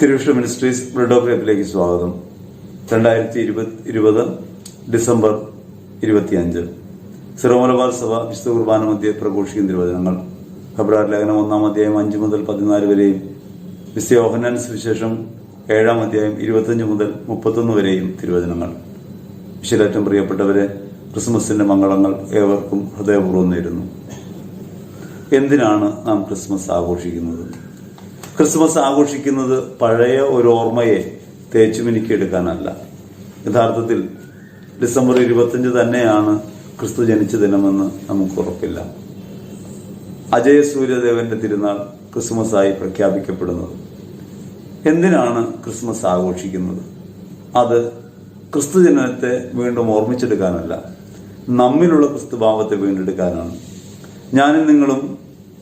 തിരുവിഷ്ണു ministries bread of ലൈഫിലേക്ക് സ്വാഗതം. 2020 December 25 Syro Malabar സഭ വിശുദ്ധ കുർബാന മധ്യേ പ്രഘോഷിക്കുന്ന തിരുവചനങ്ങൾ. ഫെബ്രുവരി ലേഖനം 1-ാം അധ്യായം 5 മുതൽ 14 വരെയും, വിശുദ്ധ യോഹന്നാൻ സുവിശേഷം 7-ാം അധ്യായം 25 മുതൽ 31 വരെയും തിരുവചനങ്ങൾ. വിശുദ്ധേറ്റവും പ്രിയപ്പെട്ടവരെ, ക്രിസ്മസിന്റെ മംഗളങ്ങൾ ഏവർക്കും ഹൃദയപൂർവ്വം നേരുന്നു. എന്തിനാണ് നാം ക്രിസ്മസ് ആഘോഷിക്കുന്നത്? ക്രിസ്മസ് ആഘോഷിക്കുന്നത് പഴയ ഒരു ഓർമ്മയെ തേച്ചുമിനുക്കിയെടുക്കാനല്ല. യഥാർത്ഥത്തിൽ ഡിസംബർ 25 തന്നെയാണ് ക്രിസ്തു ജനിച്ച ദിനമെന്ന് നമുക്ക് ഉറപ്പില്ല. അജയ സൂര്യദേവന്റെ തിരുനാൾ ക്രിസ്മസായി പ്രഖ്യാപിക്കപ്പെടുന്നത്. എന്തിനാണ് ക്രിസ്മസ് ആഘോഷിക്കുന്നത്? അത് ക്രിസ്തു ജനനത്തെ വീണ്ടും ഓർമ്മിച്ചെടുക്കാനല്ല, നമ്മിലുള്ള ക്രിസ്തുഭാവത്തെ വീണ്ടെടുക്കാനാണ്. ഞാനും നിങ്ങളും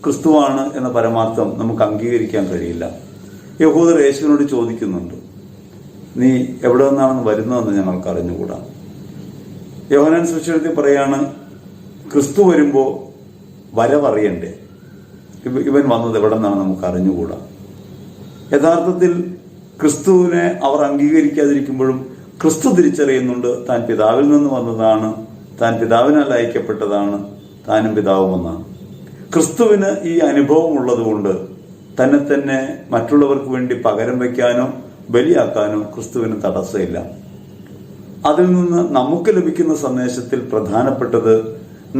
ക്രിസ്തുവാണ് എന്ന പരമാർത്ഥം നമുക്ക് അംഗീകരിക്കാൻ കഴിയില്ല. യഹൂദർ യേശുവിനോട് ചോദിക്കുന്നുണ്ട്, നീ എവിടെ നിന്നാണെന്ന് വരുന്നതെന്ന് ഞങ്ങൾക്ക് അറിഞ്ഞുകൂടാ. യോഹന്നാൻ സുവിശേഷത്തിൽ പറയാണ്, ക്രിസ്തു വരുമ്പോൾ വരവറിയണ്ടേ, ഇവൻ വന്നത് എവിടെ നിന്നാണ് നമുക്ക് അറിഞ്ഞുകൂടാ. യഥാർത്ഥത്തിൽ ക്രിസ്തുവിനെ അവർ അംഗീകരിക്കാതിരിക്കുമ്പോഴും ക്രിസ്തു തിരിച്ചറിയുന്നുണ്ട്, താൻ പിതാവിൽ നിന്ന് വന്നതാണ്, താൻ പിതാവിനാൽ അയക്കപ്പെട്ടതാണ്, താനും പിതാവുമെന്നാണ്. ക്രിസ്തുവിന് ഈ അനുഭവം ഉള്ളതുകൊണ്ട് തന്നെ മറ്റുള്ളവർക്ക് വേണ്ടി പകരം വയ്ക്കാനോ ബലിയാക്കാനോ ക്രിസ്തുവിന് തടസ്സമില്ല. അതിൽ നിന്ന് നമുക്ക് ലഭിക്കുന്ന സന്ദേശത്തിൽ പ്രധാനപ്പെട്ടത്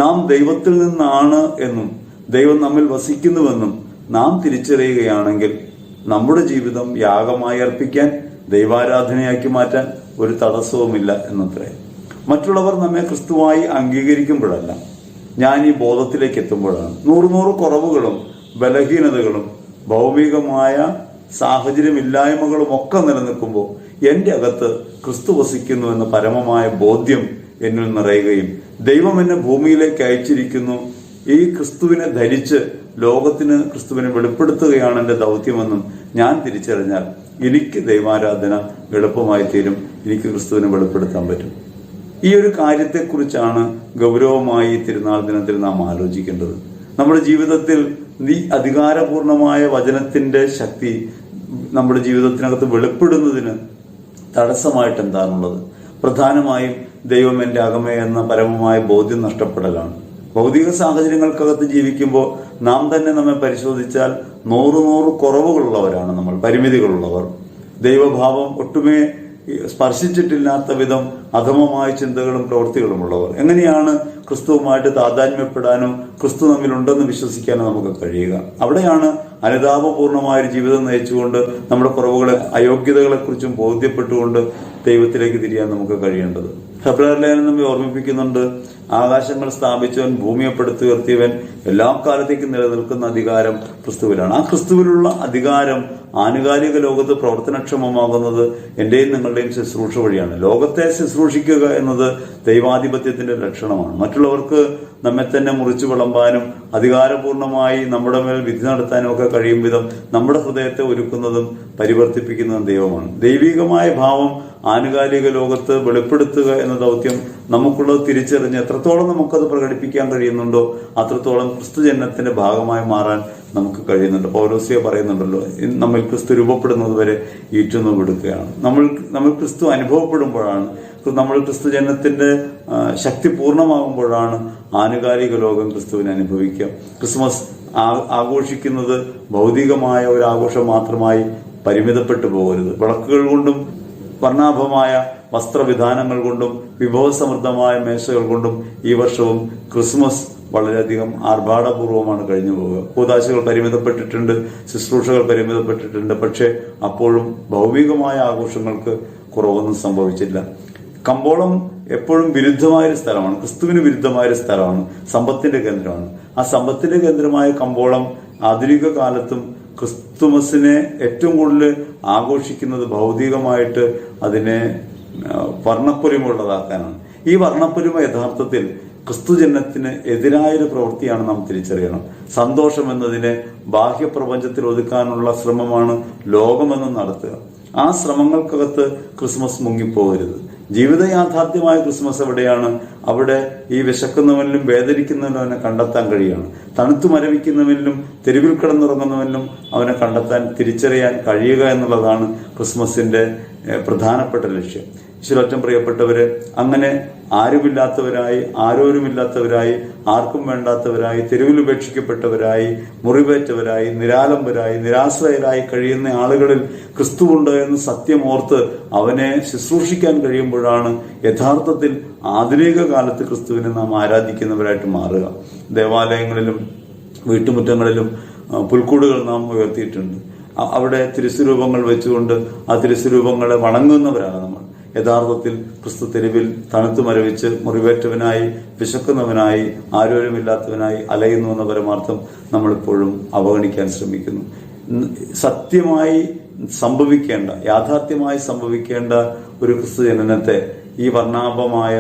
നാം ദൈവത്തിൽ നിന്നാണ് എന്നും ദൈവം നമ്മിൽ വസിക്കുന്നുവെന്നും നാം തിരിച്ചറിയുകയാണെങ്കിൽ നമ്മുടെ ജീവിതം യാഗമായി അർപ്പിക്കാൻ, ദൈവാരാധനയാക്കി മാറ്റാൻ ഒരു തടസ്സവുമില്ല എന്നത്രേ. മറ്റുള്ളവർ നമ്മെ ക്രിസ്തുവായി അംഗീകരിക്കുമ്പോഴല്ല, ഞാൻ ഈ ബോധത്തിലേക്ക് എത്തുമ്പോഴാണ്. 100 കുറവുകളും ബലഹീനതകളും ഭൗമികമായ സാഹചര്യമില്ലായ്മകളും ഒക്കെ നിലനിൽക്കുമ്പോൾ എൻ്റെ അകത്ത് ക്രിസ്തു വസിക്കുന്നു എന്ന പരമമായ ബോധ്യം എന്നിൽ നിറയുകയും ദൈവം എന്നെ ഭൂമിയിലേക്ക് അയച്ചിരിക്കുന്നു, ഈ ക്രിസ്തുവിനെ ധരിച്ച് ലോകത്തിന് ക്രിസ്തുവിനെ വെളിപ്പെടുത്തുകയാണ് എൻ്റെ ദൗത്യമെന്നും ഞാൻ തിരിച്ചറിഞ്ഞാൽ എനിക്ക് ദൈവാരാധന എളുപ്പമായി തീരും, എനിക്ക് ക്രിസ്തുവിനെ വെളിപ്പെടുത്താൻ പറ്റും. ഈ ഒരു കാര്യത്തെക്കുറിച്ചാണ് ഗൗരവമായി തിരുനാൾ ദിനത്തിൽ നാം ആലോചിക്കേണ്ടത്. നമ്മുടെ ജീവിതത്തിൽ ഈ അധികാരപൂർണമായ വചനത്തിന്റെ ശക്തി നമ്മുടെ ജീവിതത്തിനകത്ത് വെളിപ്പെടുന്നതിന് തടസ്സമായിട്ട് എന്താണുള്ളത്? പ്രധാനമായും ദൈവം എൻ്റെ അകമേ എന്ന പരമമായ ബോധ്യം നഷ്ടപ്പെടലാണ്. ഭൗതിക സാഹചര്യങ്ങൾക്കകത്ത് ജീവിക്കുമ്പോൾ നാം തന്നെ നമ്മെ പരിശോധിച്ചാൽ 100 കുറവുകളുള്ളവരാണ് നമ്മൾ, പരിമിതികളുള്ളവർ. ദൈവഭാവം ഒട്ടുമേ സ്പർശിച്ചിട്ടില്ലാത്ത വിധം അധമമായ ചിന്തകളും പ്രവൃത്തികളുമുള്ളവർ. എങ്ങനെയാണ് ക്രിസ്തുവുമായിട്ട് താതാത്മ്യപ്പെടാനോ ക്രിസ്തു നമ്മിലുണ്ടെന്ന് വിശ്വസിക്കാനോ നമുക്ക് കഴിയുക? അവിടെയാണ് അനുതാപപൂർണമായൊരു ജീവിതം നയിച്ചുകൊണ്ട് നമ്മുടെ കുറവുകളെ, അയോഗ്യതകളെക്കുറിച്ചും ബോധ്യപ്പെട്ടുകൊണ്ട് ദൈവത്തിലേക്ക് തിരിയാൻ നമുക്ക് കഴിയേണ്ടത്. ഫെബ്രുവരി ലേഖനം നമ്മെ ഓർമ്മിപ്പിക്കുന്നുണ്ട്, ആകാശങ്ങൾ സ്ഥാപിച്ചവൻ, ഭൂമിയെ പടുത്തുയർത്തിയവൻ, എല്ലാ കാലത്തേക്കും നിലനിൽക്കുന്ന അധികാരം ക്രിസ്തുവിലാണ്. ആ ക്രിസ്തുവിലുള്ള അധികാരം ആനുകാലിക ലോകത്ത് പ്രവർത്തനക്ഷമമാകുന്നത് എന്റെയും നിങ്ങളുടെയും ശുശ്രൂഷ വഴിയാണ്. ലോകത്തെ ശുശ്രൂഷിക്കുക എന്നത് ദൈവാധിപത്യത്തിന്റെ ലക്ഷണമാണ്. മറ്റുള്ളവർക്ക് നമ്മെ തന്നെ മുറിച്ചു വിളമ്പാനും അധികാരപൂർണമായി നമ്മുടെ മേൽ വിധി നടത്താനും ഒക്കെ കഴിയും വിധം നമ്മുടെ ഹൃദയത്തെ ഒരുക്കുന്നതും പരിവർത്തിപ്പിക്കുന്നതും ദൈവമാണ്. ദൈവികമായ ഭാവം ആനുകാലിക ലോകത്ത് വെളിപ്പെടുത്തുക എന്ന ദൗത്യം നമുക്കുള്ളത് തിരിച്ചറിഞ്ഞ് എത്രത്തോളം നമുക്കത് പ്രകടിപ്പിക്കാൻ കഴിയുന്നുണ്ടോ അത്രത്തോളം ക്രിസ്തു ജനനത്തിന്റെ ഭാഗമായി മാറാൻ നമുക്ക് കഴിയുന്നുണ്ട്. പൗലോസ്യ പറയുന്നുണ്ടല്ലോ, നമ്മൾ ക്രിസ്തു രൂപപ്പെടുന്നത് വരെ ഈറ്റുന്നു കൊടുക്കുകയാണ്. നമ്മൾ ക്രിസ്തു അനുഭവപ്പെടുമ്പോഴാണ്, നമ്മൾ ക്രിസ്തു ജനനത്തിന്റെ ശക്തി പൂർണ്ണമാകുമ്പോഴാണ് ആനുകാലിക ലോകം ക്രിസ്തുവിനെ അനുഭവിക്കുക. ക്രിസ്മസ് ആഘോഷിക്കുന്നത് ഭൗതികമായ ഒരു ആഘോഷം മാത്രമായി പരിമിതപ്പെട്ടു പോകരുത്. വിളക്കുകൾ കൊണ്ടും വർണ്ണാഭമായ വസ്ത്രവിധാനങ്ങൾ കൊണ്ടും വിഭവസമൃദ്ധമായ മേശകൾ കൊണ്ടും ഈ വർഷവും ക്രിസ്മസ് വളരെയധികം ആർഭാടപൂർവമാണ് കഴിഞ്ഞു പോവുക. കൂതാശകൾ പരിമിതപ്പെട്ടിട്ടുണ്ട്, ശുശ്രൂഷകൾ പരിമിതപ്പെട്ടിട്ടുണ്ട്. പക്ഷെ അപ്പോഴും ഭൗമികമായ ആഘോഷങ്ങൾക്ക് കുറവൊന്നും സംഭവിച്ചില്ല. കമ്പോളം എപ്പോഴും വിരുദ്ധമായൊരു സ്ഥലമാണ്, ക്രിസ്തുവിന് വിരുദ്ധമായൊരു സ്ഥലമാണ്, സമ്പത്തിന്റെ കേന്ദ്രമാണ്. ആ സമ്പത്തിന്റെ കേന്ദ്രമായ കമ്പോളം ആധുനിക കാലത്തും ക്രിസ്തുമസിനെ ഏറ്റവും കൂടുതൽ ആഘോഷിക്കുന്നത് ഭൗതികമായിട്ട് അതിനെ വർണ്ണപ്പൊലിമുള്ളതാക്കാനാണ്. ഈ വർണ്ണപ്പൊലിമ യഥാർത്ഥത്തിൽ ക്രിസ്തു ജനനത്തിന് എതിരായൊരു പ്രവൃത്തിയാണ് നാം തിരിച്ചറിയണം. സന്തോഷം എന്നതിനെ ബാഹ്യപ്രപഞ്ചത്തിൽ ഒതുക്കാനുള്ള ശ്രമമാണ് ലോകമെന്ന് നടത്തുക. ആ ശ്രമങ്ങൾക്കകത്ത് ക്രിസ്മസ് മുങ്ങിപ്പോകരുത്. ജീവിത യാഥാർത്ഥ്യമായ ക്രിസ്മസ് എവിടെയാണ്? അവിടെ ഈ വിശക്കുന്നവനിലും വേദനിക്കുന്നവനും അവനെ കണ്ടെത്താൻ കഴിയുകയാണ്. തണുത്തു മരവിക്കുന്നവനിലും തെരുവിൽ കിടന്നുറങ്ങുന്നവനിലും അവനെ കണ്ടെത്താൻ, തിരിച്ചറിയാൻ കഴിയുക എന്നുള്ളതാണ് ക്രിസ്മസിന്റെ പ്രധാനപ്പെട്ട ലക്ഷ്യം. ഈശ്വരറ്റം പ്രിയപ്പെട്ടവര്, അങ്ങനെ ആരുമില്ലാത്തവരായി, ആരോരുമില്ലാത്തവരായി, ആർക്കും വേണ്ടാത്തവരായി, തെരുവിൽ ഉപേക്ഷിക്കപ്പെട്ടവരായി, മുറിവേറ്റവരായി, നിരാലംബരായി, നിരാശ്രയരായി കഴിയുന്ന ആളുകളിൽ ക്രിസ്തുവുണ്ട് എന്ന് സത്യമോർത്ത് അവനെ ശുശ്രൂഷിക്കാൻ കഴിയുമ്പോഴാണ് യഥാർത്ഥത്തിൽ ആധുനിക കാലത്ത് ക്രിസ്തുവിനെ നാം ആരാധിക്കുന്നവരായിട്ട് മാറുക. ദേവാലയങ്ങളിലും വീട്ടുമുറ്റങ്ങളിലും പുൽക്കൂടുകൾ നാം ഉയർത്തിയിട്ടുണ്ട്. അവിടെ തിരുസ്വരൂപങ്ങൾ വെച്ചുകൊണ്ട് ആ തിരുസ്വരൂപങ്ങളെ വണങ്ങുന്നവരാണ് നമ്മൾ. യഥാർത്ഥത്തിൽ ക്രിസ്തു തെരുവിൽ തണുത്തു മരവിച്ച് മുറിവേറ്റവനായി, വിശക്കുന്നവനായി, ആരോഗ്യമില്ലാത്തവനായി അലയുന്നു എന്ന പരമാർത്ഥം നമ്മളിപ്പോഴും അവഗണിക്കാൻ ശ്രമിക്കുന്നു. സത്യമായി സംഭവിക്കേണ്ട, യാഥാർത്ഥ്യമായി സംഭവിക്കേണ്ട ഒരു ക്രിസ്തു ജനനത്തെ ഈ വർണ്ണാഭമായ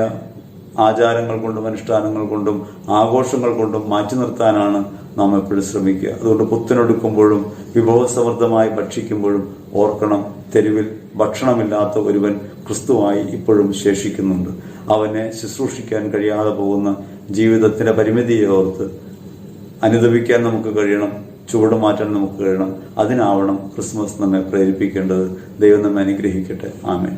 ആചാരങ്ങൾ കൊണ്ടും അനുഷ്ഠാനങ്ങൾ കൊണ്ടും ആഘോഷങ്ങൾ കൊണ്ടും മാറ്റി നിർത്താനാണ് നാം എപ്പോഴും ശ്രമിക്കുക. അതുകൊണ്ട് പുത്തനെടുക്കുമ്പോഴും വിഭവസമൃദ്ധമായി ഭക്ഷിക്കുമ്പോഴും ഓർക്കണം, തെരുവിൽ ഭക്ഷണമില്ലാത്ത ഒരുവൻ ക്രിസ്തുവായി ഇപ്പോഴും ശേഷിക്കുന്നുണ്ട്. അവനെ ശുശ്രൂഷിക്കാൻ കഴിയാതെ പോകുന്ന ജീവിതത്തിന്റെ പരിമിതിയെ ഓർത്ത് അനുദപിക്കാൻ നമുക്ക് കഴിയണം, ചുവട് മാറ്റാൻ നമുക്ക് കഴിയണം. അതിനാവണം ക്രിസ്മസ് നമ്മെ പ്രേരിപ്പിക്കേണ്ടത്. ദൈവം നമ്മെ അനുഗ്രഹിക്കട്ടെ. ആമേൻ.